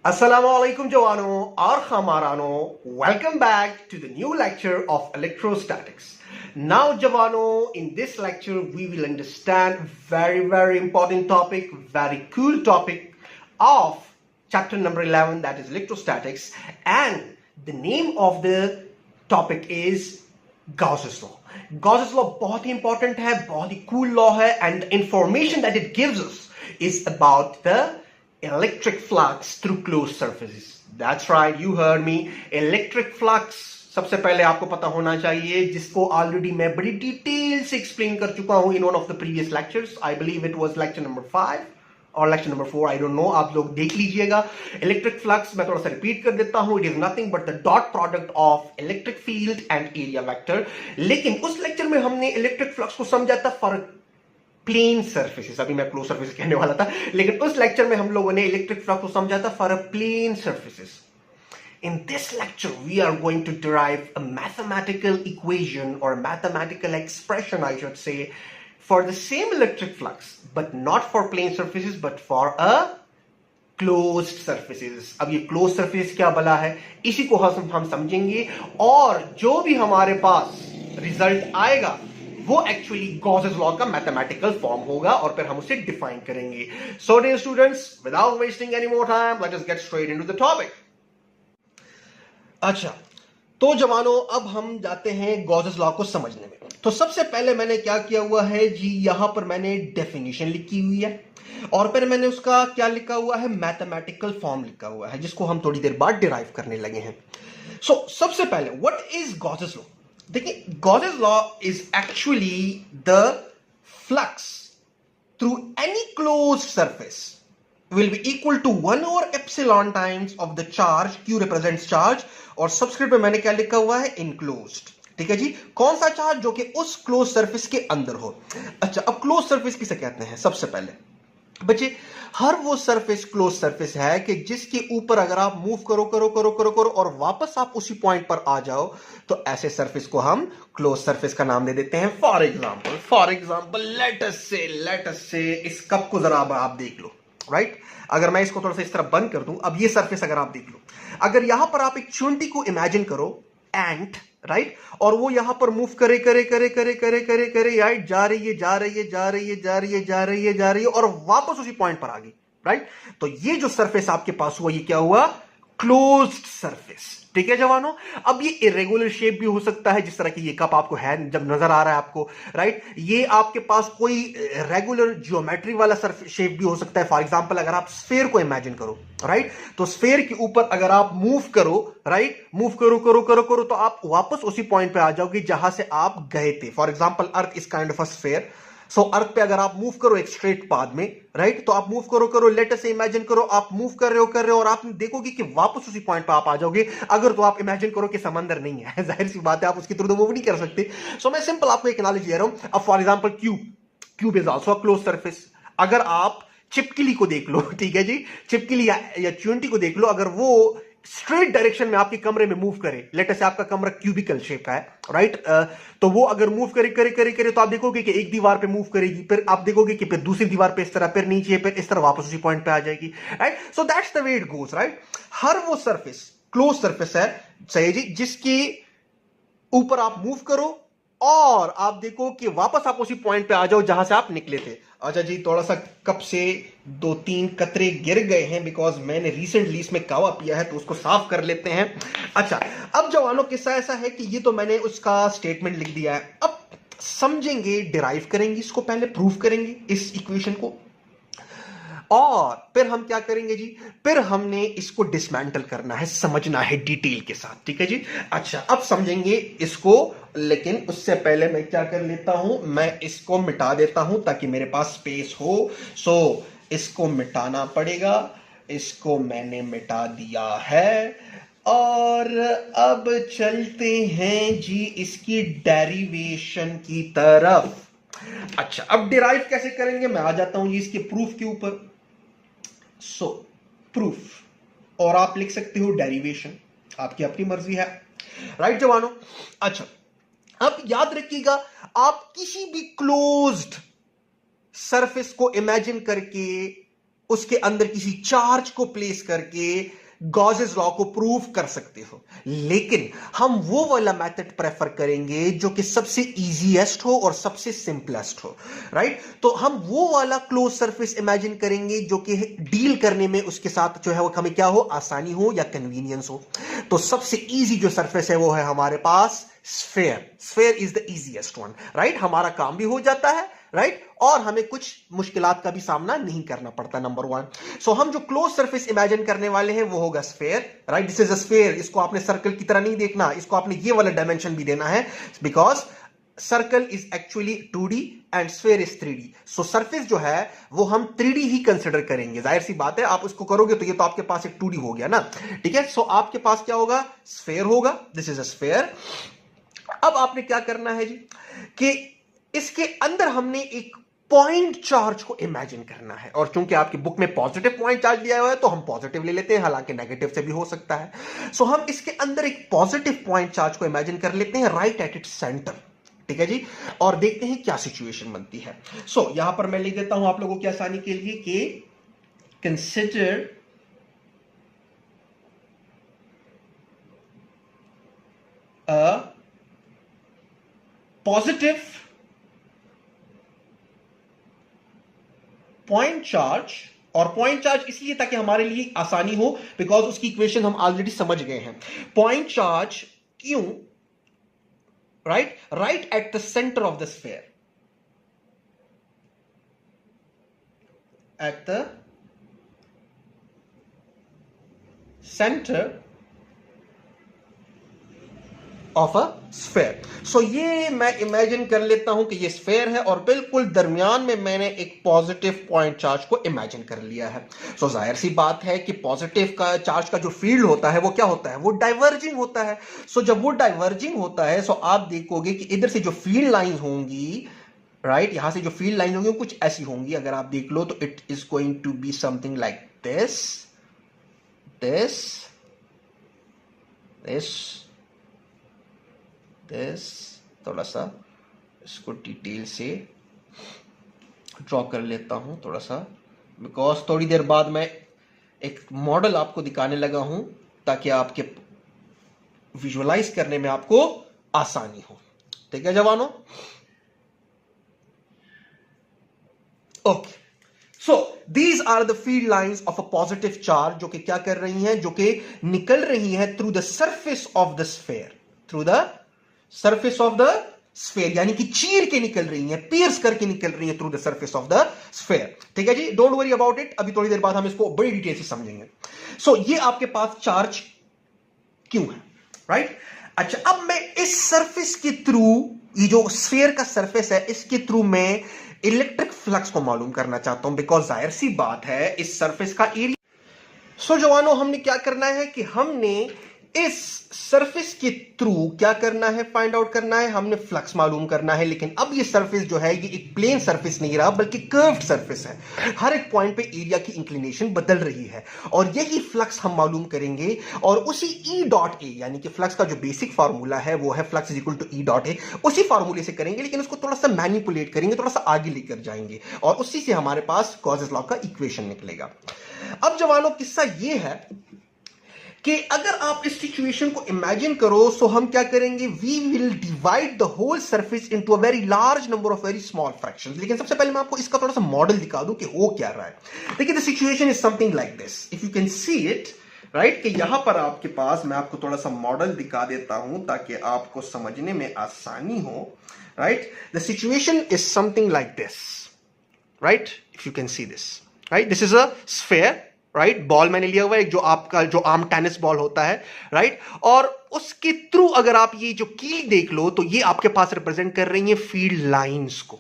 Assalamualaikum Jawano or Khamarano. Welcome back to the new lecture of electrostatics. Now Javano, in this lecture we will understand very important topic, very cool topic of chapter number 11, that is electrostatics, and the name of the topic is Gauss's law. Gauss's law बहुत ही important है, बहुत ही cool law है, and the information that it gives us is about the electric flux through closed surfaces. That's right, you heard me. Electric flux सबसे पहले आपको पता होना चाहिए, जिसको ऑलरेडी मैं बड़ी डिटेल से एक्सप्लेन कर चुका हूं in one of the previous lectures. I believe it was lecture number 5 और lecture number 4, I don't know, आप लोग देख लीजिएगा. इलेक्ट्रिक फ्लक्स मैं थोड़ा सा रिपीट कर देता हूं. It is nothing but the dot product of electric field and area vector. लेकिन उस लेक्चर में हमने इलेक्ट्रिक फ्लक्स को समझा था फॉर प्लेन सर्फेसेस. अभी मैं क्लोज सर्फेस कहने वाला था, लेकिन उस लेक्चर में हम लोगों ने इलेक्ट्रिक फ्लक्स को समझा था for a plane surfaces. In this lecture, we are going to derive a mathematical equation or a mathematical expression, I should say, for the same electric flux, but not for plane surfaces, but for a closed surfaces. अब ये closed surface क्या भला है, इसी को हम समझेंगे, और जो भी हमारे पास रिजल्ट आएगा वो एक्चुअली गॉसेस लॉ का मैथमेटिकल फॉर्म होगा और फिर हम उसे डिफाइन करेंगे. So dear students, without wasting any more time, let us get straight into the topic. अच्छा, तो जवानों, अब हम जाते हैं गॉसेस लॉ को समझने में. तो सबसे पहले मैंने क्या किया हुआ है जी, यहां पर मैंने डेफिनेशन लिखी हुई है और फिर मैंने उसका क्या लिखा हुआ है, मैथमेटिकल फॉर्म लिखा हुआ है, जिसको हम थोड़ी देर बाद डिराइव करने लगे हैं. सो सबसे पहले व्हाट इज गॉसेस लॉ. देखिए, Gauss's law is actually the flux through any closed surface will be equal to 1 over epsilon times of the charge. Q represents charge और सबस्क्रिप्ट में मैंने क्या लिखा हुआ है, enclosed. ठीक है जी, कौन सा चार्ज, जो कि उस क्लोज सरफेस के अंदर हो. अच्छा, अब क्लोज सरफेस किसे कहते हैं. सबसे पहले बच्चे, हर वो सरफेस क्लोज सरफेस है कि जिसके ऊपर अगर आप मूव करो करो करो करो करो और वापस आप उसी पॉइंट पर आ जाओ, तो ऐसे सरफेस को हम क्लोज सरफेस का नाम दे देते हैं. फॉर एग्जांपल लेट अस से इस कप को जरा आप देख लो. राइट, अगर मैं इसको थोड़ा सा इस तरह बंद कर दूं, अब ये सरफेस अगर आप देख लो, अगर यहां पर आप एक चुंटी को इमेजिन करो, एंट, राइट, और वो यहां पर मूव करे करे करे करे करे करे करे राइट, जा रही है और वापस उसी पॉइंट पर आ गई. राइट, तो ये जो सरफेस आपके पास हुआ, ये क्या हुआ, क्लोज्ड सरफेस. ठीक है जवानों, अब ये इरेगुलर शेप भी हो सकता है, जिस तरह की ये कप आपको है, जब नजर आ रहा है आपको. राइट, ये आपके पास कोई रेगुलर ज्योमेट्री वाला शेप भी हो सकता है. फॉर एग्जांपल, अगर आप स्फीयर को इमेजिन करो, राइट, तो स्फीयर के ऊपर अगर आप मूव करो, राइट, मूव करो करो करो करो, तो आप वापस उसी पॉइंट पे आ जाओगे जहां से आप गए थे. For example, earth is kind of a sphere. So earth पे अगर आप मूव करो एक स्ट्रेट पाथ में, राइट, तो आप मूव करो करो, लेट अस से इमेजिन करो आप मूव कर रहे हो और आप देखोगे कि वापस उसी पॉइंट पे आप आ जाओगे. अगर तो आप इमेजिन करो कि समंदर नहीं है, जाहिर सी बात है आप उसके थ्रू तो मूव नहीं कर सकते. सो मैं सिंपल आपको एक एनालॉजी दे रहा हूं. अब for example, cube is also a close surface. अगर आप छिपकली को देख लो, ठीक है जी, छिपकली या चुंटी को देख लो, अगर वो स्ट्रेट डायरेक्शन में आपके कमरे में मूव करे, लेट अस से आपका कमरा क्यूबिकल शेप का है, राइट, तो वो अगर मूव करे करे करे करे, तो आप देखोगे कि एक दीवार पे मूव करेगी, फिर आप देखोगे कि फिर दूसरी दीवार पे इस तरह, फिर नीचे, फिर इस तरह वापस उसी पॉइंट पे आ जाएगी. Right, so that's the way it goes. Right, हर वो सरफेस क्लोज सरफेस है, सही जी, जिसके ऊपर आप मूव करो और आप देखो कि वापस आप उसी पॉइंट पे आ जाओ जहां से आप निकले थे. अच्छा जी, थोड़ा सा कप से 2-3 कतरे गिर गए हैं, बिकॉज मैंने रिसेंटली इसमें कावा पिया है, तो उसको साफ कर लेते हैं. अच्छा, अब जवानों, किस्सा ऐसा है कि ये तो मैंने उसका स्टेटमेंट लिख दिया है. अब समझेंगे, डिराइव करेंगे इसको, पहले प्रूव करेंगे इस इक्वेशन को, और फिर हम क्या करेंगे जी, फिर हमने इसको डिसमेंटल करना है, समझना है डिटेल के साथ. ठीक है जी. अच्छा, अब समझेंगे इसको, लेकिन उससे पहले मैं क्या कर लेता हूं, मैं इसको मिटा देता हूं ताकि मेरे पास स्पेस हो. सो इसको मिटाना पड़ेगा. इसको मैंने मिटा दिया है और अब चलते हैं जी इसकी डेरिवेशन की तरफ. अच्छा, अब डिराइव कैसे करेंगे, मैं आ जाता हूं जी इसके प्रूफ के ऊपर. सो प्रूफ, और आप लिख सकते हो डेरिवेशन, आपकी अपनी मर्जी है. राइट जवानों. अच्छा, अब याद रखिएगा, आप किसी भी क्लोज्ड सरफेस को इमेजिन करके उसके अंदर किसी चार्ज को प्लेस करके गॉसेस लॉ को प्रूव कर सकते हो, लेकिन हम वो वाला मेथड प्रेफर करेंगे जो कि सबसे इजीएस्ट हो और सबसे सिंपलेस्ट हो, राइट। तो हम वो वाला क्लोज सरफेस इमेजिन करेंगे जो कि डील करने में उसके साथ जो है वो हमें क्या हो, आसानी हो या कन्वीनियंस हो। तो सबसे इजी जो सरफेस है वो है हमारे पास sphere. Sphere is the easiest one, right. हमारा काम भी हो जाता है, राइट, और हमें कुछ मुश्किलात का भी सामना नहीं करना पड़ता, नंबर वन। सो हम जो क्लोज सरफेस इमेजिन करने वाले हैं वो होगा sphere, right. This is a sphere. इसको आपने सर्कल की तरह नहीं देखना, इसको आपने ये वाला डायमेंशन भी देना है, because circle is actually 2D and sphere is 3D। So surface जो है वो हम 3D ही कंसिडर करेंगे। जाहिर सी बात है, आप उसको करोगे तो ये तो आपके पास एक 2D हो गया ना, ठीक है। सो आपके पास क्या होगा, स्फेयर होगा। This is a sphere. अब आपने क्या करना है जी, कि इसके अंदर हमने एक पॉइंट चार्ज को इमेजिन करना है, और चूंकि आपकी बुक में पॉजिटिव पॉइंट चार्ज दिया हुआ है तो हम पॉजिटिव ले लेते हैं, हालांकि नेगेटिव से भी हो सकता है। सो हम इसके अंदर एक पॉजिटिव पॉइंट चार्ज को इमेजिन कर लेते हैं राइट एट इट्स सेंटर, ठीक है जी, और देखते हैं क्या सिचुएशन बनती है। सो यहां पर मैं लिख देता हूं आप लोगों की आसानी के लिए कि consider a positive point charge. और पॉइंट चार्ज इसलिए ताकि हमारे लिए आसानी हो, बिकॉज उसकी इक्वेशन हम ऑलरेडी समझ गए हैं। पॉइंट चार्ज क्यों, right at the centre of the sphere, at the centre of a sphere. So ये मैं इमेजिन कर लेता हूं कि ये स्फेयर है और बिल्कुल दरमियान में मैंने एक पॉजिटिव पॉइंट चार्ज को इमेजिन कर लिया है। सो जाहिर सी बात है कि पॉजिटिव का चार्ज का जो फील्ड होता है वो क्या होता है, वो डाइवर्जिंग होता है। सो जब वो डाइवर्जिंग होता है, सो आप देखोगे कि इधर से जो फील्ड लाइंस होंगी, राइट, यहां से जो फील्ड लाइन होंगी कुछ ऐसी होंगी। अगर आप देख लो तो it is going to be something like this, this, this, this. थोड़ा सा इसको डिटेल से ड्रॉ कर लेता हूं थोड़ा सा, बिकॉज थोड़ी देर बाद मैं एक मॉडल आपको दिखाने लगा हूं ताकि आपके विजुअलाइज करने में आपको आसानी हो, ठीक है जवानों। Okay, so these are the field lines of a positive charge, जो कि क्या कर रही हैं, जो कि निकल रही हैं through the surface of the sphere, through the surface of the sphere, यानी कि चीर के निकल रही है, पियर्स करके निकल रही है through the surface of the sphere, ठीक है जी। डोंट वरी अबाउट इट, अभी थोड़ी देर बाद हम इसको बड़ी डिटेल से समझेंगे। सो ये आपके पास चार्ज क्यों है, राइट। अच्छा, अब मैं इस सरफेस के थ्रू, ये जो स्फेयर का सरफेस है इसके थ्रू मैं इलेक्ट्रिक फ्लक्स को मालूम करना चाहता हूं, बिकॉज जाहिर सी बात है इस सरफेस का एरिया। सो जवानों, हमने क्या करना है कि हमने इस सरफेस के थ्रू क्या करना है, फाइंड आउट करना है, हमने फ्लक्स मालूम करना है। लेकिन अब ये सरफेस जो है ये एक प्लेन सरफेस नहीं रहा बल्कि कर्व्ड सरफेस है। हर एक पॉइंट पे एरिया की इंक्लिनेशन बदल रही है और यही फ्लक्स हम मालूम करेंगे। और उसी ई डॉट ए, यानी कि फ्लक्स का जो बेसिक फार्मूला है वो है flux is equal to E dot A, उसी फार्मूले से करेंगे, लेकिन उसको थोड़ा सा मैनिपुलेट करेंगे, थोड़ा सा आगे लेकर जाएंगे और उसी से हमारे पास गॉसेस लॉ का इक्वेशन निकलेगा। अब जवानों, किस्सा ये है कि अगर आप इस सिचुएशन को इमेजिन करो, सो हम क्या करेंगे, we will divide the whole surface into a very large number of very small fractions. लेकिन सबसे पहले मैं आपको इसका थोड़ा सा मॉडल दिखा दूं कि हो क्या रहा है। देखिए, the situation is something like this, if you can see it, right, कि यहां पर आपके पास, मैं आपको थोड़ा सा मॉडल दिखा देता हूं ताकि आपको समझने में आसानी हो, right. The situation is something like this, right, if you can see this, right, this is a sphere, right. Ball मैंने लिया हुआ है, जो आपका जो आम टेनिस बॉल होता है, राइट, और उसके थ्रू अगर आप ये जो कील देख लो तो ये आपके पास रिप्रेजेंट कर रही है फील्ड लाइंस को,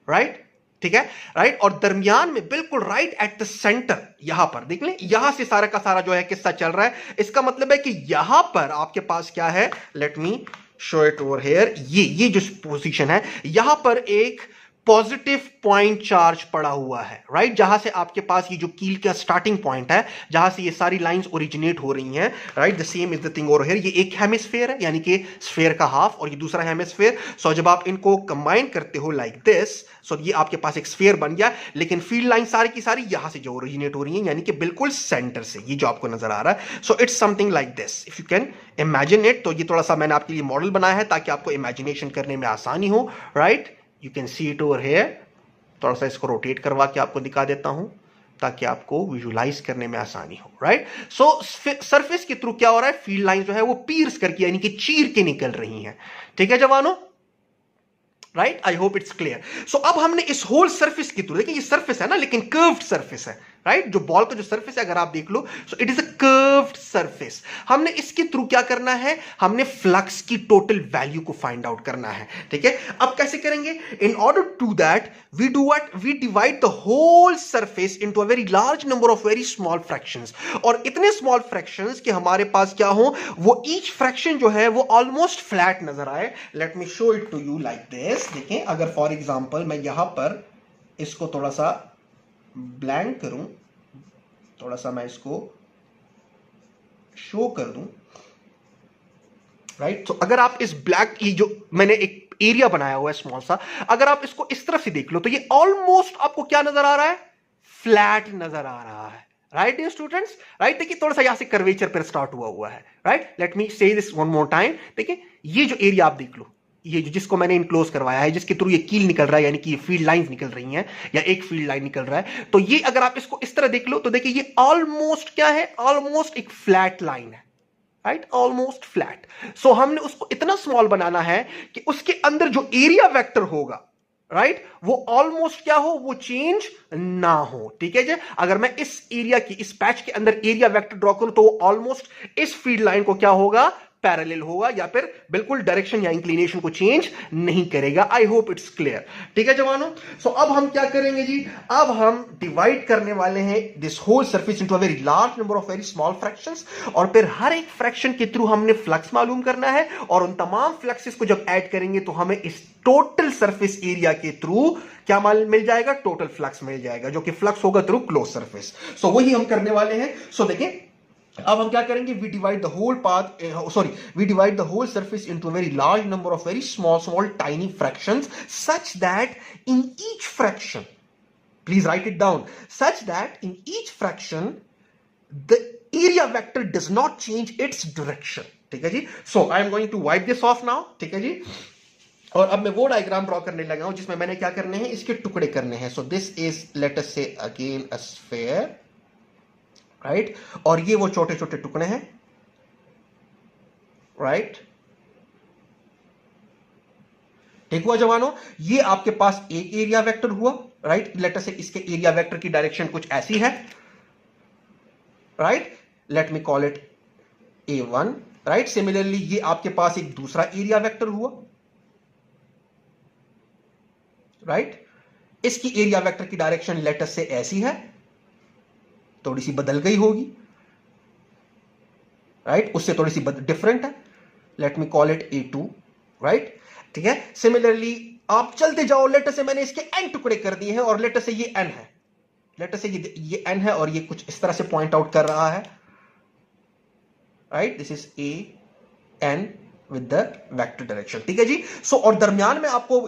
राइट, ठीक है, राइट। और दरमियान में बिल्कुल राइट एट द सेंटर, यहां पर देख लें, यहां से सारा का सारा जो है किस्सा चल रहा है। इसका मतलब है कि यहां पर आपके पास क्या है, let me show it over here, ये जो पोजीशन है, यहां पर एक पॉजिटिव पॉइंट चार्ज पड़ा हुआ है, राइट, जहां से आपके पास ये जो कील का स्टार्टिंग पॉइंट है, जहां से ये सारी लाइंस ओरिजिनेट हो रही हैं, right, the same is the thing over here. ये एक हेमिस्फेयर है, यानी कि स्फेयर का हाफ, और ये दूसरा हेमिस्फेयर। सो जब आप इनको कंबाइन करते हो लाइक दिस, सो ये आपके पास एक स्फेयर बन गया, लेकिन फील्ड लाइन सारी की सारी यहां से जो ओरिजिनेट हो रही है, यानी कि बिल्कुल सेंटर से, ये जो आपको नजर आ रहा है। So it's something like this, if you can imagine it. तो ये थोड़ा सा मैंने आपके लिए मॉडल बनाया है ताकि आपको इमेजिनेशन करने में आसानी हो, right. You can see it over here. थोड़ा सा इसको रोटेट करवा के आपको दिखा देता हूं ताकि आपको विजुलाइज करने में आसानी हो, राइट। सो सरफेस के थ्रू क्या हो रहा है, फील्ड लाइन जो है वो पीर्स करके, यानी कि चीर के निकल रही हैं, ठीक है जवानों, right. I hope it's clear. So अब हमने इस होल सरफेस के थ्रू, देखिए ये सरफेस है ना, लेकिन कर्व्ड सरफेस है, राइट। जो बॉल का जो सरफेस है अगर आप देख लो, so it is a curved surface. हमने इसके थ्रू क्या करना है, हमने फ्लक्स की टोटल वैल्यू को फाइंड आउट करना है, ठीक है। अब कैसे करेंगे, in order to that we do what, we divide the whole surface into a very large number of very small fractions, और इतने स्मॉल फ्रैक्शंस कि हमारे पास क्या हो, वो ईच फ्रैक्शन जो है वो ऑलमोस्ट फ्लैट नजर आए। Let me show it to you like this. देखें, अगर फॉर एग्जांपल मैं यहां पर इसको थोड़ा सा ब्लैंक करूं, थोड़ा सा मैं इसको शो कर दूं, राइट। तो अगर आप इस ब्लैक, ये जो मैंने एक एरिया बनाया हुआ है स्मॉल सा, अगर आप इसको इस तरफ से देख लो तो ये ऑलमोस्ट आपको क्या नजर आ रहा है, फ्लैट नजर आ रहा है, राइट डियर स्टूडेंट्स, राइट। देखिए थोड़ा सा यहां से कर्वेचर पर स्टार्ट हुआ है, राइट। लेट मी से दिस वन मोर टाइम। देखिए ये जो एरिया आप देख लो, ये जो जिसको मैंने इनक्लोज करवाया है, जिसके थ्रू ये कील निकल रहा है, यानी कि ये फील्ड लाइंस निकल रही हैं, या एक फील्ड लाइन निकल रहा है, तो ये अगर आप इसको इस तरह देख लो तो देखिए ये ऑलमोस्ट क्या है, ऑलमोस्ट एक फ्लैट लाइन है, राइट, ऑलमोस्ट फ्लैट। सो हमने उसको इतना स्मॉल बनाना है कि उसके अंदर जो एरिया वेक्टर होगा, राइट, वो ऑलमोस्ट क्या हो, वो चेंज ना हो, ठीक है जी। अगर मैं इस एरिया की, इस पैच के अंदर एरिया वेक्टर ड्रॉ करूं तो वो ऑलमोस्ट इस फील्ड लाइन को क्या होगा, पैरेलल होगा, या फिर बिल्कुल डायरेक्शन या इंक्लिनेशन को चेंज नहीं करेगा। आई होप इट्स क्लियर, ठीक है जवानों। सो अब हम क्या करेंगे जी, अब हम डिवाइड करने वाले हैं this whole surface into a very large number of very small fractions, और फिर हर एक फ्रैक्शन के थ्रू हमने फ्लक्स मालूम करना है, और उन तमाम फ्लक्सेस को जब ऐड करेंगे तो हमें इस टोटल सरफेस एरिया के थ्रू क्या मिल जाएगा, टोटल फ्लक्स मिल जाएगा, जो कि फ्लक्स होगा थ्रू क्लोज सरफेस। सो वही हम करने वाले हैं। सो देखिए अब हम क्या करेंगे, we divide the whole path, we divide the whole surface into a very large number of very small tiny fractions, such that in each fraction, please write it down, such that in each fraction the area vector does not change its direction, ठीक है जी। so I am going to wipe this off now, ठीक है जी। और अब मैं वो diagram draw करने लगा हूं जिसमें मैंने क्या करने हैं, इसके टुकड़े करने हैं। so this is, let us say again, a sphere, right, और ये वो छोटे छोटे टुकड़े हैं, राइट, ठीक हुआ जवानों। ये आपके पास एक एरिया वेक्टर हुआ, राइट। लेट अस से इसके एरिया वेक्टर की डायरेक्शन कुछ ऐसी है, right, late me call it A1, right. Similarly ये आपके पास एक दूसरा एरिया वेक्टर हुआ, राइट। इसकी एरिया वेक्टर की डायरेक्शन लेट अस से ऐसी है, थोड़ी सी बदल गई होगी, राइट, उससे थोड़ी सी डिफरेंट है, let me call it A2, right, ठीक है। सिमिलरली आप चलते जाओ, लेटर से मैंने इसके n टुकड़े कर दिए हैं, और लेटर से ये n है, लेटर से ये n है, और ये कुछ इस तरह से पॉइंट आउट कर रहा है, right, this is AN with the vector direction, ठीक है जी। सो और दरमियान में आपको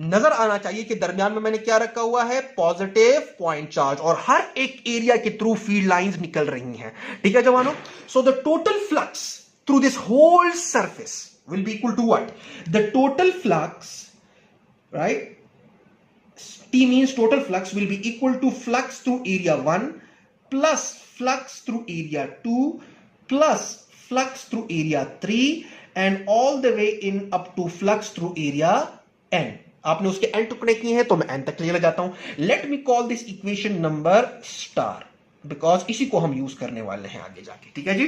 नजर आना चाहिए कि दरमियान में मैंने क्या रखा हुआ है, पॉजिटिव पॉइंट चार्ज, और हर एक एरिया के थ्रू फील्ड लाइंस निकल रही हैं, ठीक है जवानों। So the total flux through this whole surface will be equal to what, the total flux, right, T means total flux will be equal to flux through area 1 plus flux through area 2 plus flux through area 3 and all the way in up to flux through area n। आपने उसके n टुकड़े किए हैं तो मैं n तक ले जाता हूं। Late me call this equation number star, because इसी को हम यूज करने वाले हैं आगे जाके, ठीक है जी।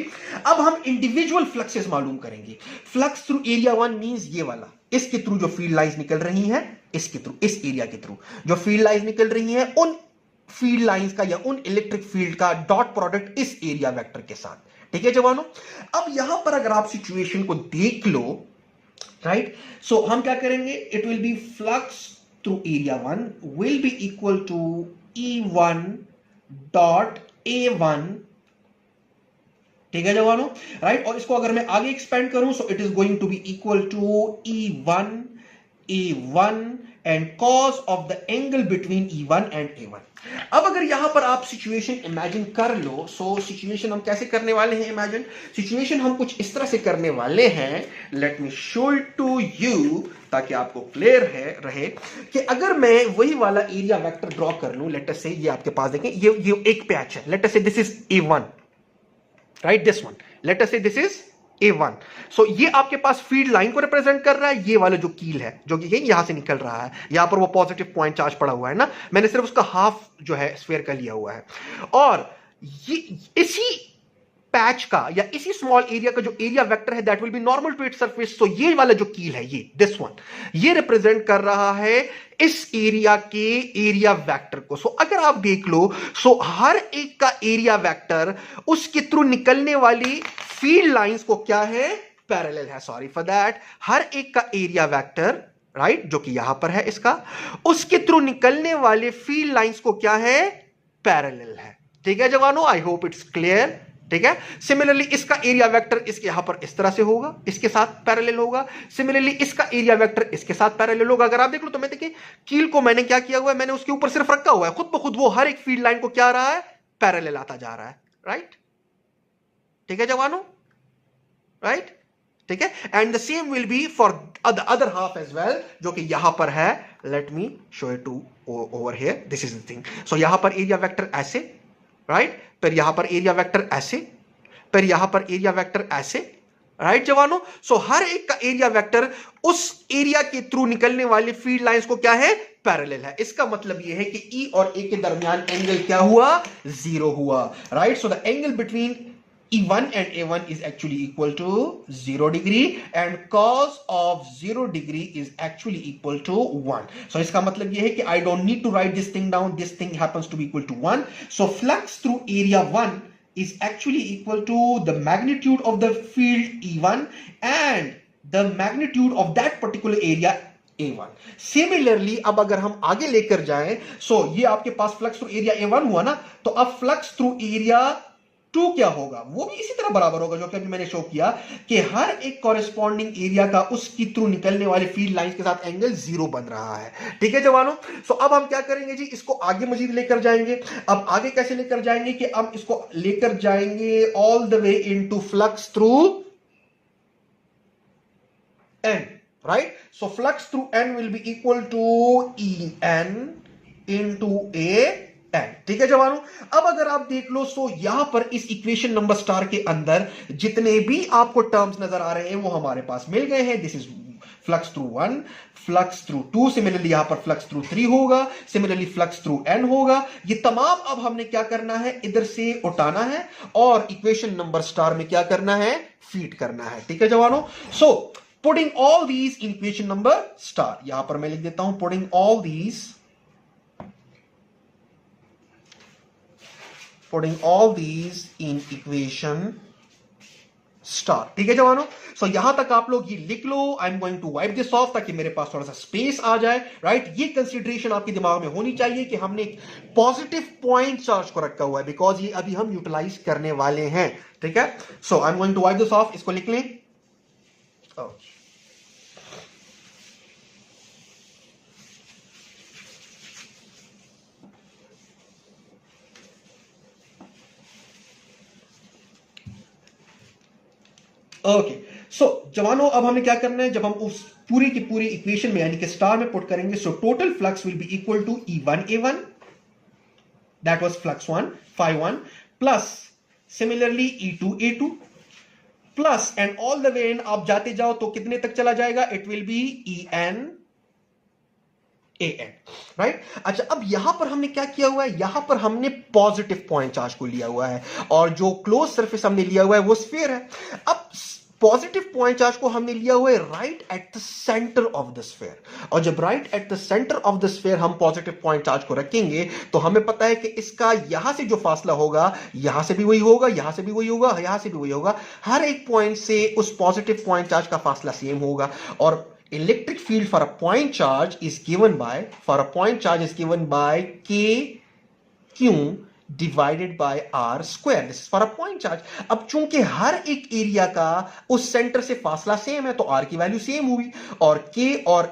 अब हम इंडिविजुअल फ्लक्सेस मालूम करेंगे। फ्लक्स थ्रू एरिया 1 मींस ये वाला, इसके थ्रू जो फील्ड लाइंस निकल रही हैं, इसके थ्रू, इस एरिया के थ्रू जो फील्ड लाइंस निकल रही हैं, उन फील्ड लाइंस का या उन इलेक्ट्रिक फील्ड का डॉट प्रोडक्ट इस एरिया वेक्टर के साथ, ठीक है जवानों। अब यहां पर अगर आप सिचुएशन को देख लो, राइट, सो हम क्या करेंगे, it will B flux through area 1 will be equal to E1 dot A1, ठीक है जवानों, राइट। और इसको अगर मैं आगे एक्सपेंड करूं so it is going to be equal to E1 A1 and cos of the angle between E1 and A1। अब अगर यहां पर आप सिचुएशन इमेजिन कर लो, सो सिचुएशन हम कैसे करने वाले हैं इमेजिन, सिचुएशन हम कुछ इस तरह से करने वाले हैं, let me show it to you ताकि आपको क्लियर है रहे कि अगर मैं वही वाला एरिया वेक्टर ड्रॉ कर लूं, लेट अस से ये आपके पास देखें, ये एक पैच है, लेट अस से this is A1, right, this one, let us से दिस इज A1। सो ये आपके पास फील्ड लाइन को रिप्रेजेंट कर रहा है, ये वाला जो कील है जो कि यहां से निकल रहा है, यहां पर वो पॉजिटिव पॉइंट चार्ज पड़ा हुआ है ना, मैंने सिर्फ उसका हाफ जो है स्फीयर का लिया हुआ है, और ये इसी पैच का या इसी स्मॉल एरिया का जो एरिया वेक्टर है that will be normal to its surface. तो ये वाला जो कील है, ये दिस वन, ये रिप्रेजेंट कर रहा है इस एरिया के एरिया वेक्टर को। सो अगर आप देख लो, सो हर एक का एरिया वेक्टर उसके थ्रू निकलने वाली फील्ड लाइंस को क्या है, पैरेलल है, सॉरी फॉर दैट, हर एक का एरिया वेक्टर, राइट, जो कि यहां पर है इसका, उसके थ्रू निकलने वाले फील्ड लाइंस को क्या है, पैरेलल है। ठीक है जवानों, आई होप इट्स क्लियर, ठीक है। सिमिलरली इसका एरिया वेक्टर इसके यहां पर इस तरह से होगा, इसके साथ पैरेलल होगा, सिमिलरली इसका एरिया वेक्टर इसके साथ पैरेलल होगा। अगर आप देख लो तो मैं देखिए कील को मैंने क्या किया हुआ है, मैंने उसके ऊपर सिर्फ रखा हुआ है, खुद ब खुद वो हर एक फील्ड लाइन को क्या आ रहा है, पैरेलल आता जा रहा है, राइट, ठीक है जवानों, राइट, ठीक है। And the same will be for the other half as well, जो कि यहां पर है, let me show it to over here, this is the thing. So यहां पर एरिया वेक्टर ऐसे, राइट, फिर यहां पर एरिया वेक्टर ऐसे, फिर यहां पर एरिया वेक्टर ऐसे, राइट जवानों। सो हर एक का एरिया वेक्टर उस एरिया के थ्रू निकलने वाले फील्ड लाइंस को क्या है, पैरेलल है। इसका मतलब यह है कि E और A के दरमियान एंगल क्या हुआ, 0 हुआ, right. So the angle between E1 and A1 is actually equal to 0 degree and cos of 0 degree is actually equal to 1. So इसका मतलब ये है कि I don't need to write this thing down, this thing happens to be equal to 1. So flux through area 1 is actually equal to the magnitude of the field E1 and the magnitude of that particular area A1. Similarly अब अगर हम आगे लेकर जाएं, so ये आपके पास flux through area A1 हुआ ना, तो अब फ्लक्स थ्रू एरिया 2 क्या होगा, वो भी इसी तरह बराबर होगा जो कि अभी मैंने शो किया कि हर एक कॉरेस्पॉन्डिंग एरिया का उसकी थ्रू निकलने वाले फील्ड लाइंस के साथ एंगल 0 बन रहा है। ठीक है जवानों। सो अब हम क्या करेंगे जी, इसको आगे मजीद लेकर जाएंगे। अब आगे कैसे लेकर जाएंगे कि हम इसको लेकर जाएंगे all the way into flux through N, right. So flux through N will be equal to E N into A, ठीक है जवानों। अब अगर आप देख लो, सो यहां पर इस इक्वेशन नंबर स्टार के अंदर जितने भी आपको टर्म्स नजर आ रहे हैं वो हमारे पास मिल गए हैं। This is flux through 1, flux through 2, similarly यहां पर फ्लक्स थ्रू 3 होगा, सिमिलरली फ्लक्स थ्रू n होगा। ये तमाम अब हमने क्या करना है, इधर से उठाना है और इक्वेशन नंबर स्टार में क्या करना है, फीड करना है। ठीक है जवानों। So putting all these in equation number star, यहां पर मैं लिख देता हूं putting all these, putting all these in equation star। ठीक है जवानों। सो यहां तक आप लोग ये लिख लो। I am going to wipe this off ताकि मेरे पास थोड़ा सा स्पेस आ जाए, राइट। ये कंसीडरेशन आपके दिमाग में होनी चाहिए कि हमने एक पॉजिटिव पॉइंट चार्ज को रखा हुआ है, बिकॉज ये अभी हम यूटिलाइज करने वाले हैं। ठीक है। So I am going to wipe this off, इसको लिख लें। ओके। सो जवानों अब हमें क्या करना है, जब हम उस पूरी की पूरी इक्वेशन में यानी कि स्टार में पुट करेंगे, so total flux will be equal to E1 A1, that was flux 1 phi 1, plus similarly E2 A2 plus, and all the way आप जाते जाओ तो कितने तक चला जाएगा, it will be EN AN, right. अच्छा, अब यहां पर हमने क्या किया हुआ है, यहां पर हमने पॉजिटिव पॉइंट चार्ज को लिया हुआ है और जो क्लोज सरफेस हमने लिया हुआ है वो स्फीयर है। अब पॉजिटिव पॉइंट चार्ज को हमने लिया हुआ है right at the centre of the sphere, और जब right at the centre of the sphere हम पॉजिटिव पॉइंट चार्ज को रखेंगे तो हमें पता है कि इसका यहां से जो फासला होगा, यहां से भी वही होगा, यहां से भी वही होगा, यहां से भी वही होगा, हर एक पॉइंट से उस पॉजिटिव पॉइंट चार्ज का फासला सेम होगा। और electric field for a point charge is given by k q divided by r square. This is for a point charge. अब चूंकि हर एक एरिया का उस सेंटर से फासला सेम है तो r की वैल्यू सेम हुई और k और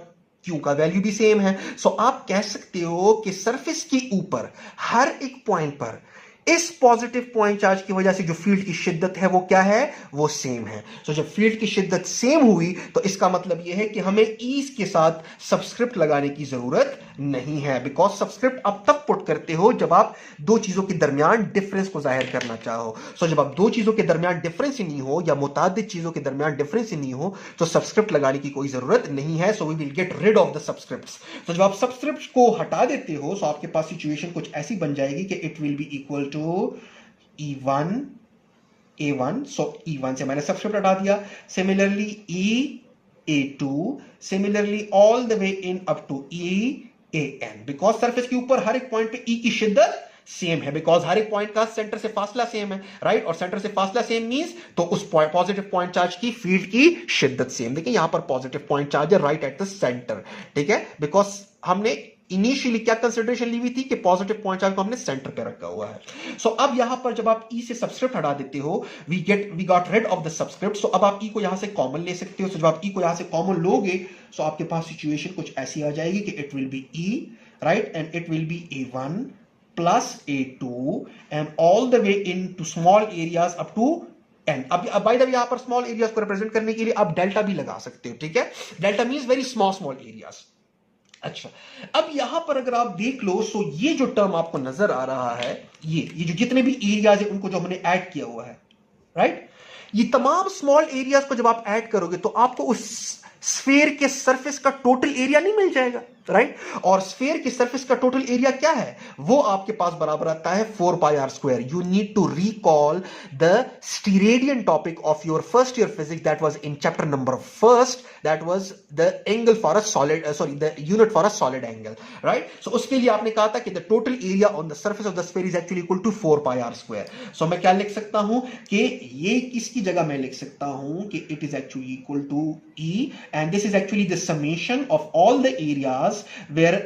q का वैल्यू भी सेम है. सो आप कह सकते हो कि सरफेस के ऊपर हर एक पॉइंट पर इस पॉजिटिव पॉइंट चार्ज की वजह से जो फील्ड की शिद्दत है वो क्या है, वो सेम है. सो जब फील्ड की शिद्दत सेम हुई तो इसका मतलब यह है कि हमें ईज के साथ सबस्क्रिप्ट लगाने की जरूरत नहीं है, बिकॉज सबस्क्रिप्ट आप तब पुट करते हो जब आप दो चीजों के दरमियान डिफरेंस को जाहिर करना चाहो. सो जब आप दो चीजों के दरमियान डिफरेंस ही नहीं हो या मुतादिद चीजों के दरमियान डिफरेंस ही नहीं हो तो सबस्क्रिप्ट लगाने की कोई जरूरत नहीं है. So we will get rid of the subscripts. तो जब आप सबस्क्रिप्ट को हटा देते हो तो आपके पास सिचुएशन कुछ ऐसी बन जाएगी कि it will be equal to E1 A1. So E1 से मैंने सबस्क्रिप्ट हटा दिया. Similarly A2, similarly all the way in up to AN, because surface के ऊपर हर एक पॉइंट पे E की शिद्दत सेम है, बिकॉज हर एक पॉइंट का सेंटर से फासला सेम है, राइट. और सेंटर से फासला सेम मींस तो उस पॉजिटिव पॉइंट चार्ज की फील्ड की शिद्दत सेम. देखिए यहां पर पॉजिटिव पॉइंट चार्ज है राइट एट द सेंटर, ठीक है, बिकॉज हमने इनिशियली क्या कंसिडरेशन ली हुई थी कि पॉजिटिव पॉइंट चार्ज को हमने सेंटर पे रखा हुआ है. सो अब यहां पर जब आप ई से सबस्क्रिप्ट हटा देते हो we got rid of the subscript. So अब आप ई को यहां से कॉमन ले सकते हो. सो जब आप ई को यहां से कॉमन लोगे सो आपके पास सिचुएशन कुछ ऐसी आ जाएगी कि it will be E, right, and it will be A1 plus A2 and all the way into small areas up to n. अब बाय द वे यहां पर स्मॉल एरियाज को रिप्रेजेंट करने के लिए आप डेल्टा भी लगा सकते हो, ठीक है. Delta means very small areas. अच्छा, अब यहां पर अगर आप देख लो सो ये जो टर्म आपको नजर आ रहा है, ये जो जितने भी एरियाज है उनको जो हमने ऐड किया हुआ है, राइट, ये तमाम स्मॉल एरियाज को जब आप ऐड करोगे तो आपको उस स्फीयर के सरफेस का टोटल एरिया नहीं मिल जाएगा, राइट. और स्फीयर के सरफेस का टोटल एरिया क्या है, वो आपके पास बराबर आता है 4πr². You need to recall the steradian topic of your first year physics that was in chapter number first, that was the angle for a solid, the unit for a solid angle, right. So उसके लिए आपने कहा था कि the total area on the surface of the sphere is actually equal to 4πr². So मैं क्या लिख सकता हूं कि ये किसकी जगह मैं लिख सकता हूं कि it is actually equal to E, and this is actually the summation of all the areas where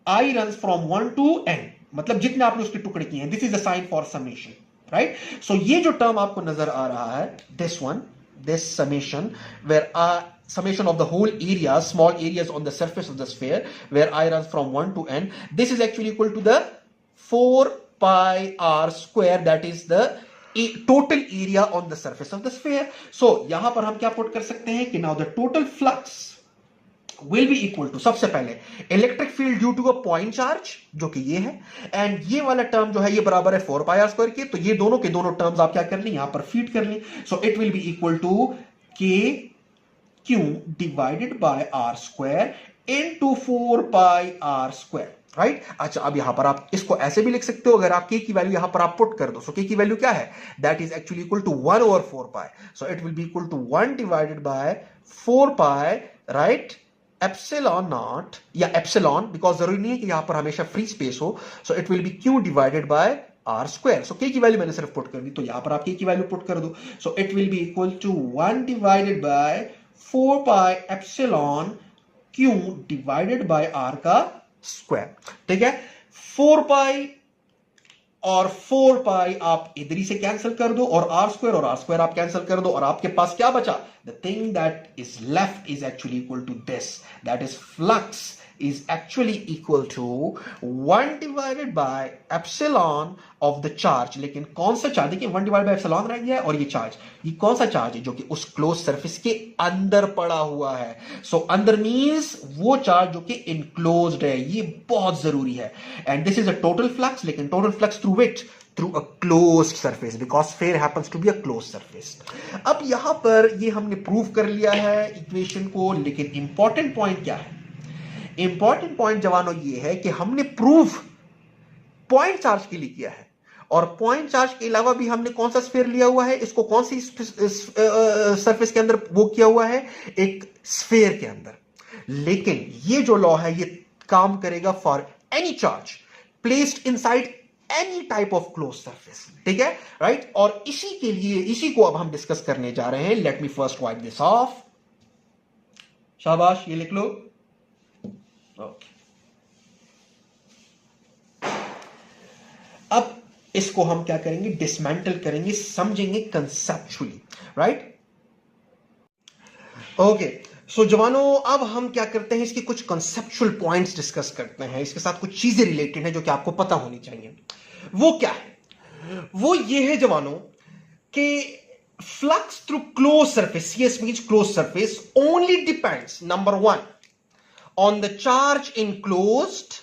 I runs from 1 to n, मतलब जितने आपने उसके टुकड़े किए हैं. this is the sign for summation, right. so ये जो टर्म आपको नजर आ रहा है, this one, this summation where summation of the whole area, small areas on the surface of the sphere where I runs from 1 to n, this is actually equal to the 4πr², that is the total area on the surface of the sphere. So यहां पर हम क्या put कर सकते हैं कि now the total flux will be equal to, सबसे पहले electric field due to a point charge जो कि ये है, एंड ये वाला टर्म जो है ये बराबर है 4πr² के. तो ये दोनों के दोनों टर्म्स आप क्या कर लें, यहां पर फीड कर लें. So it will be equal to KQ divided by r² into 4πr², right. अच्छा, अब यहां पर आप इसको ऐसे भी लिख सकते हो, अगर आप k की वैल्यू यहां पर आप पुट कर दो. सो k की वैल्यू क्या है, that is actually equal to 1/4π. So it will be equal to 1 divided by 4π, right, epsilon naught या एप्सिलॉन, बिकॉज जरूरी नहीं है कि यहां पर हमेशा फ्री स्पेस हो. सो it will B q divided by r². So k की वैल्यू मैंने सिर्फ पुट कर दी, तो यहां पर आप k की वैल्यू पुट कर दो. So it will be equal to 1 divided by 4π epsilon q divided by r का स्क्वायर, ठीक है. 4π और 4π आप इधर ही से कैंसिल कर दो और r² आप कैंसिल कर दो और आपके पास क्या बचा, the thing that is left is actually equal to this, that is flux is actually equal to 1 divided by epsilon of the charge. लेकिन कौन सा चार्ज, देखिए 1 divided by epsilon रह गया है और ये चार्ज, ये कौन सा चार्ज है जो कि उस क्लोज सरफेस के अंदर पड़ा हुआ है. सो अंदर मींस वो चार्ज जो कि इनक्लोज्ड है, ये बहुत जरूरी है. And this is a total flux, लेकिन total flux through which, through a closed surface because sphere happens to be a closed surface. अब यहां पर ये हमने प्रूव कर लिया है इक्वेशन को, लेकिन इंपॉर्टेंट पॉइंट क्या है, इंपॉर्टेंट पॉइंट जवानों ये है कि हमने प्रूफ पॉइंट चार्ज के लिए किया है और पॉइंट चार्ज के अलावा भी हमने कौन सा स्फीयर लिया हुआ है, इसको कौन सी सरफेस के अंदर वो किया हुआ है, एक स्फीयर के अंदर. लेकिन ये जो लॉ है ये काम करेगा for any charge placed inside any type of close surface, ठीक है, राइट. और इसी के लिए, इसी को अब हम डिस्कस करने जा रहे हैं. Let me first wipe this of. शाबाश, ये लिख लो। ओके, अब इसको हम क्या करेंगे, डिसमेंटल करेंगे, समझेंगे कंसेप्चुअली, राइट। ओके, सो जवानों, अब हम क्या करते हैं, इसके कुछ कंसेप्चुअल पॉइंट्स डिस्कस करते हैं, इसके साथ कुछ चीजें रिलेटेड है जो कि आपको पता होनी चाहिए। वो क्या है? वो ये है जवानों कि flux through close surface, CS means close surface, only depends, number one, on the charge enclosed,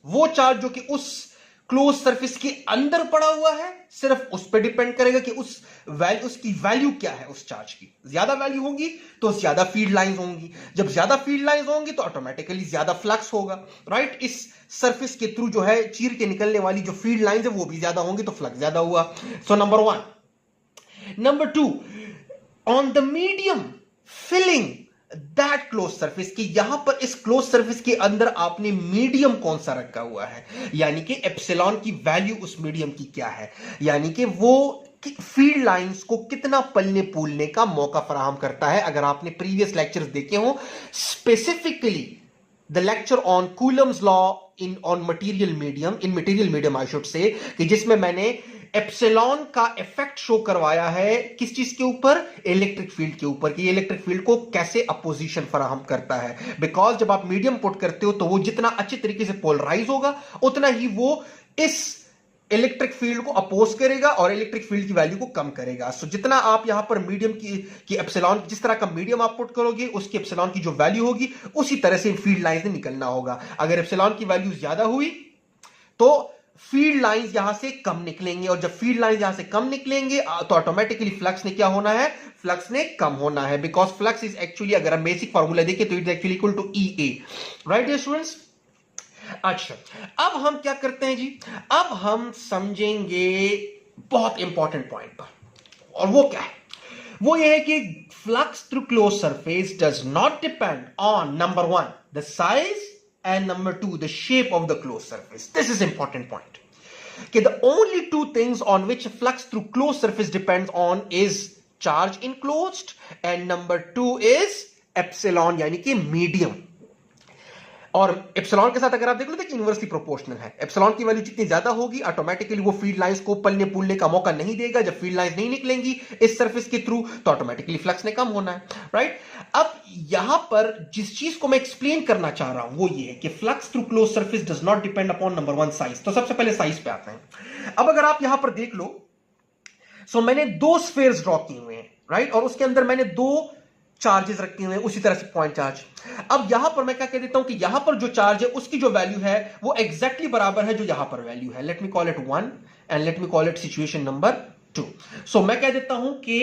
वो चार्ज जो कि उस क्लोज सरफेस के अंदर पड़ा हुआ है, सिर्फ उस पर डिपेंड करेगा कि उसकी वैल्यू क्या है उस चार्ज की। ज्यादा वैल्यू होगी तो ज्यादा फील्ड लाइंस होंगी, जब ज्यादा फील्ड लाइंस होंगी तो ऑटोमेटिकली ज्यादा फ्लक्स होगा, राइट। इस सरफेस के थ्रू जो है चीर के निकलने वाली जो फील्ड लाइंस है वो भी ज्यादा होंगी तो फ्लक्स ज्यादा हुआ। So number one. Number two, on the medium filling that close surface, की यहां पर इस क्लोज सरफेस के अंदर आपने मीडियम कौन सा रखा हुआ है, यानी कि एप्सिलॉन की वैल्यू उस मीडियम की क्या है, यानी कि वो फील्ड लाइंस को कितना पलने फूलने का मौका फराहम करता है। अगर आपने प्रीवियस लेक्चर्स देखे हो, specifically the lecture on Coulomb's law in on material medium, in material medium I should say, कि जिसमें मैंने एप्सिलॉन का इफेक्ट शो करवाया है किस चीज के ऊपर, इलेक्ट्रिक फील्ड के ऊपर, कि इलेक्ट्रिक फील्ड को कैसे अपोजिशन फराहम करता है। बिकॉज जब आप मीडियम पुट करते हो तो वो जितना अच्छी तरीके से पोलराइज होगा उतना ही वो इस इलेक्ट्रिक फील्ड को अपोज करेगा और इलेक्ट्रिक फील्ड की वैल्यू को कम करेगा। सो जितना आप यहां पर मीडियम की एप्सिलॉन, जिस तरह का मीडियम आप पुट करोगे उसकी एप्सिलॉन की जो वैल्यू होगी उसी तरह से फील्ड लाइन से निकलना होगा। अगर एप्सिलॉन की वैल्यू ज्यादा हुई तो फील्ड लाइंस यहां से कम निकलेंगे, और जब फील्ड लाइंस यहां से कम निकलेंगे तो ऑटोमेटिकली फ्लक्स ने क्या होना है, फ्लक्स ने कम होना है। बिकॉज फ्लक्स इज एक्चुअली, अगर हम बेसिक फॉर्मूला देखें तो it is actually equal to EA, right dear students. अच्छा, अब हम क्या करते हैं जी, अब हम समझेंगे बहुत इंपॉर्टेंट पॉइंट पर, और वो क्या है, वो ये है कि flux through close surface does not depend on number one the size and number two the shape of the closed surface. This is important point, okay, the only two things on which flux through closed surface depends on is charge enclosed and number two is epsilon, यानी कि medium। और epsilon के साथ अगर आप देख लो तो इनवर्सली प्रोपोर्शनल है, एप्सिलॉन की वैल्यू जितनी ज्यादा होगी ऑटोमेटिकली वो फील्ड लाइंस को पलने फूलने का मौका नहीं देगा। जब फील्ड लाइंस नहीं निकलेंगी इस सरफेस के थ्रू तो ऑटोमेटिकली फ्लक्स ने कम होना है, राइट। अब यहां पर जिस चीज को मैं एक्सप्लेन करना चाह रहा हूं वो ये है कि flux through close surface does not depend upon number one size. तो सबसे पहले साइज पे आते हैं। अब अगर आप यहां पर देख लो, सो मैंने दो स्फीयर्स ड्रॉ किए हुए हैं, राइट, और उसके अंदर मैंने दो चार्जेस रखे हुए हैं, उसी तरह से पॉइंट चार्ज। अब यहां पर मैं क्या कह देता हूं कि यहां पर जो चार्ज है उसकी जो वैल्यू है वो एग्जैक्टली बराबर है जो यहां पर वैल्यू है। Let me call it 1 and let me call it situation number 2। So मैं कह देता हूं कि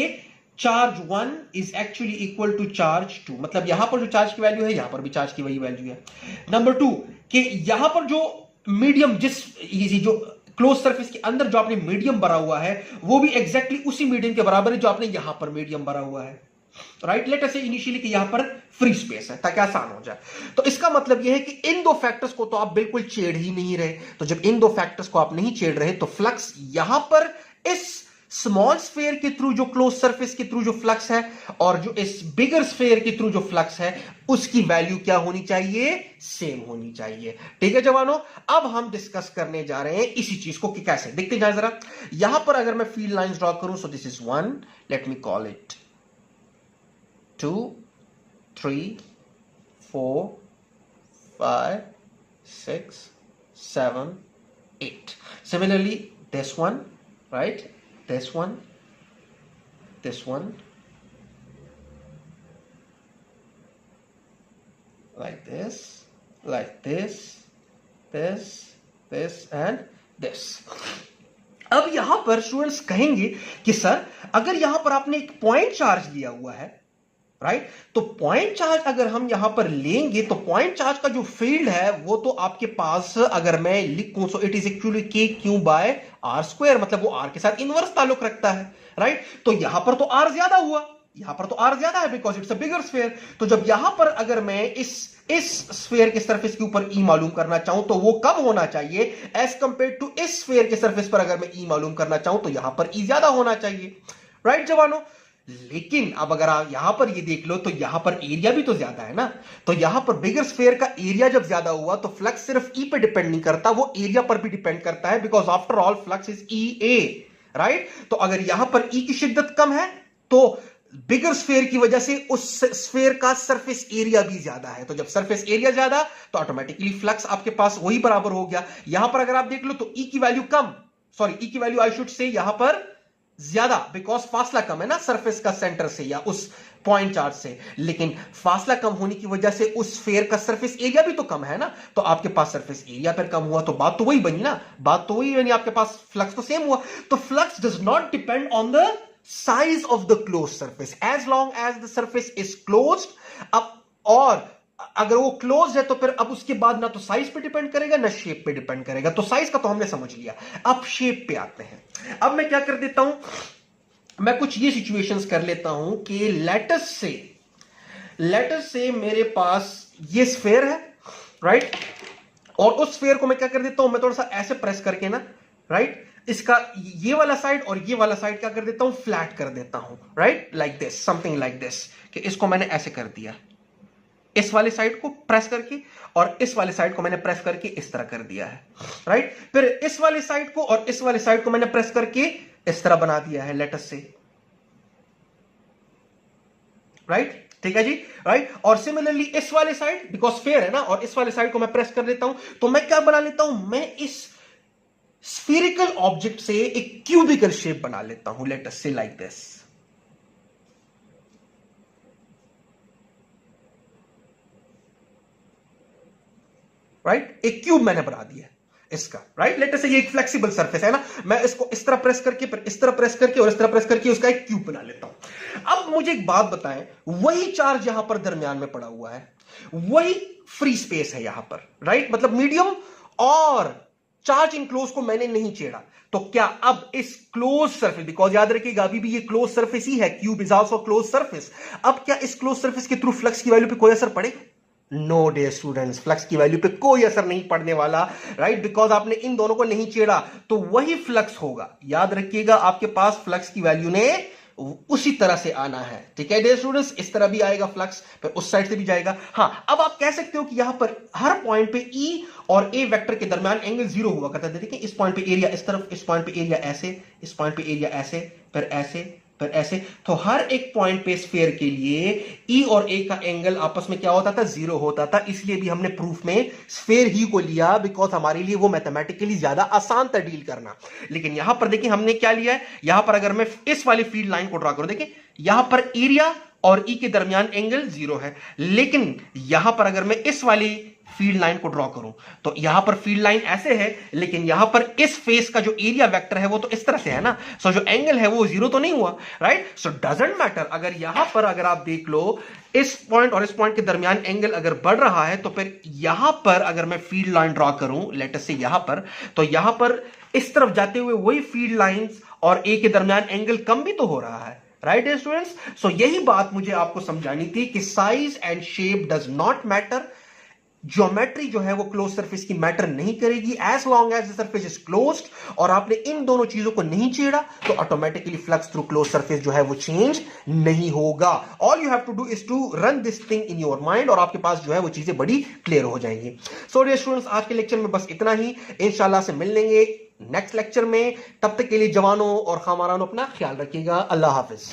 charge 1 is actually equal to charge 2, मतलब यहां पर जो चार्ज की वैल्यू है यहां पर भी चार्ज की वही वैल्यू है। नंबर 2 कि यहां पर जो मीडियम, जो क्लोज सरफेस के अंदर जो आपने मीडियम भरा हुआ है वो भी एग्जैक्टली उसी मीडियम के बराबर है जो आपने यहां पर मीडियम भरा हुआ है, राइट। लेट अस से इनिशियली कि यहां पर फ्री स्पेस है ताकि आसान हो जाए। तो इसका मतलब यह है कि इन दो फैक्टर्स को तो आप बिल्कुल छेड़ ही नहीं रहे। तो जब इन दो फैक्टर्स को आप नहीं छेड़ रहे तो फ्लक्स यहां पर इस स्मॉल स्फीयर के थ्रू जो क्लोज सरफेस के थ्रू जो फ्लक्स है और जो इस बिगर स्फीयर के थ्रू जो फ्लक्स है उसकी वैल्यू क्या होनी चाहिए, सेम होनी चाहिए। ठीक है जवानों, अब हम डिस्कस करने जा रहे हैं इसी चीज को कि कैसे। देखते जाए जरा, यहां पर अगर मैं फील्ड लाइंस ड्रॉ करूं, so this is 1, late me call it 2, 3, 4, 5, 6, 7, 8. Similarly, this one, right? This one, this one, like this, this, and this. अब यहां पर स्टूडेंट्स कहेंगे कि सर अगर यहां पर आपने एक पॉइंट चार्ज लिया हुआ है, राइट, तो पॉइंट चार्ज अगर हम यहां पर लेंगे तो पॉइंट चार्ज का जो फील्ड है वो तो आपके पास अगर मैं लिखूं सो इट इज एक्चुअली k/r², मतलब वो r के साथ इनवर्स ताल्लुक रखता है, राइट। तो यहां पर तो r ज्यादा हुआ, यहां पर तो r ज्यादा है because it's a bigger sphere. तो जब यहां पर अगर मैं इस स्फीयर के सरफेस के ऊपर E मालूम करना चाहूं तो वो कम होना चाहिए एज कंपेयर टू इस स्फीयर के सरफेस पर अगर मैं E मालूम करना चाहूं तो यहां पर E ज्यादा होना चाहिए, राइट जवानों। लेकिन अब अगर आप यहां पर ये देख लो तो यहां पर एरिया भी तो ज्यादा है ना, तो यहां पर बिगर स्फीयर का एरिया जब ज्यादा हुआ तो फ्लक्स सिर्फ ई पे डिपेंड नहीं करता, वो एरिया पर भी डिपेंड करता है, because after all flux is E A, right. तो अगर यहां पर ई की शिद्दत कम है तो बिगर स्फीयर की वजह से उस स्फीयर का सरफेस एरिया भी ज्यादा है, तो जब सरफेस एरिया ज्यादा तो ऑटोमेटिकली फ्लक्स आपके पास वही बराबर हो गया। यहां पर अगर आप देख लो तो ई की वैल्यू कम, सॉरी ई की वैल्यू आई शुड से यहां पर ज्यादा, बिकॉज फासला कम है ना सरफेस का सेंटर से या उस पॉइंट चार्ज से, लेकिन फासला कम होने की वजह से उस स्फीयर का सरफेस एरिया भी तो कम है ना, तो आपके पास सरफेस एरिया पर कम हुआ तो बात तो वही बनी ना, बात तो वही बनी, आपके पास फ्लक्स तो सेम हुआ। तो flux does not depend on the size of the closed surface as long as the surface is closed। अब और अगर वो क्लोज है तो फिर अब उसके बाद ना तो साइज पे डिपेंड करेगा ना शेप पे डिपेंड करेगा, तो साइज का तो हमने समझ लिया, अब शेप पे आते हैं। अब मैं क्या कर देता हूं, मैं कुछ ये सिचुएशंस कर लेता हूं कि लेटस से मेरे पास ये स्फीयर है, राइट, और उस स्फीयर को मैं क्या कर देता हूं, मैं थोड़ा सा ऐसे प्रेस करके ना, राइट, इसका ये वाला साइड और ये वाला साइड क्या कर देता हूं, फ्लैट कर देता हूं, right, like this, something like this, कि इसको मैंने ऐसे कर दिया, इस वाले साइड को प्रेस करके, और इस वाले साइड को मैंने प्रेस करके इस तरह कर दिया है, राइट। फिर इस वाले साइड को और इस वाले साइड को मैंने प्रेस करके इस तरह बना दिया है लेटस से, राइट, ठीक है जी, राइट। और सिमिलरली इस वाले साइड, बिकॉज स्फीयर है ना, और इस वाले साइड को मैं प्रेस कर देता हूं, तो मैं क्या बना लेता हूं, मैं इस स्फीरिकल ऑब्जेक्ट से एक क्यूबिकल शेप बना लेता हूं, लेट अस से लाइक दिस, राइट, एक क्यूब मैंने बना दिया इसका, राइट। लेट अस से ये एक फ्लेक्सिबल सरफेस है ना, मैं इसको इस तरह प्रेस करके फिर इस तरह प्रेस करके और इस तरह प्रेस करके उसका एक क्यूब बना लेता हूं। अब मुझे एक बात बताएं, वही चार्ज यहां पर दरमियान में पड़ा हुआ है, वही फ्री स्पेस है यहां पर, राइट, मतलब मीडियम और चार्ज इनक्लोज को मैंने नहीं छेड़ा, तो क्या अब इस क्लोज सरफेस, बिकॉज याद रखिएगा अभी भी ये क्लोज सरफेस ही है, cube is also close surface, अब क्या इस क्लोज सरफेस के थ्रू फ्लक्स की वैल्यू पे कोई असर पड़ेगा? नो डियर स्टूडेंट्स, फ्लक्स की वैल्यू पे कोई असर नहीं पड़ने वाला, राइट, बिकॉज आपने इन दोनों को नहीं छेड़ा, तो वही फ्लक्स होगा। याद रखिएगा आपके पास फ्लक्स की वैल्यू ने उसी तरह से आना है, ठीक है डियर स्टूडेंट्स, इस तरह भी आएगा फ्लक्स, फिर उस साइड से भी जाएगा। हां, अब आप कह सकते हो कि यहां पर हर पॉइंट पे ई और ए वेक्टर के दरमियान एंगल जीरो हुआ करता है। देखिए इस पॉइंट पे एरिया इस तरफ, इस पॉइंट पे एरिया ऐसे, इस पॉइंट पे एरिया ऐसे, फिर ऐसे, फिर ऐसे, तो हर एक पॉइंट पे स्फीयर के लिए ई और ए का एंगल आपस में क्या होता था, जीरो होता था। इसलिए भी हमने प्रूफ में स्फीयर ही को लिया, बिकॉज हमारे लिए वो मैथमेटिकली ज्यादा आसान था डील करना। लेकिन यहां पर देखिए हमने क्या लिया है, यहां पर अगर मैं इस वाली फील्ड लाइन को ड्रॉ करूं, देखिए यहां पर एरिया और ई के दरमियान एंगल जीरो है, लेकिन यहां पर अगर मैं इस वाली फील्ड लाइन को ड्रॉ करूं तो यहां पर फील्ड लाइन ऐसे है, लेकिन यहां पर इस फेस का जो एरिया वेक्टर है वो तो इस तरह से है ना, सो जो एंगल है वो जीरो तो नहीं हुआ, राइट। सो डजंट मैटर, अगर यहां पर अगर आप देख लो इस पॉइंट और इस पॉइंट के दरमियान एंगल अगर बढ़ रहा है, तो फिर यहां पर अगर मैं फील्ड लाइन ड्रॉ करूं लेट अस से यहां पर, तो यहां पर इस तरफ जाते हुए वही फील्ड लाइंस और ए के दरमियान एंगल कम भी तो हो रहा है, राइट स्टूडेंट्स। सो यही बात मुझे आपको समझानी थी कि size and shape does not matter, geometry जो है वो क्लोज सरफेस की मैटर नहीं करेगी, as long as the surface is closed, और आपने इन दोनों चीजों को नहीं छेड़ा तो automatically flux through close surface जो है वो चेंज नहीं होगा। All you have to do is to run this thing in your mind, और आपके पास जो है वो चीजें बड़ी क्लियर हो जाएंगी। सो डियर स्टूडेंट्स, आज के लेक्चर में बस इतना ही, इंशाल्लाह से मिल लेंगे नेक्स्ट लेक्चर में। तब तक के लिए जवानों और खामारानों अपना ख्याल रखिएगा। अल्लाह हाफिज।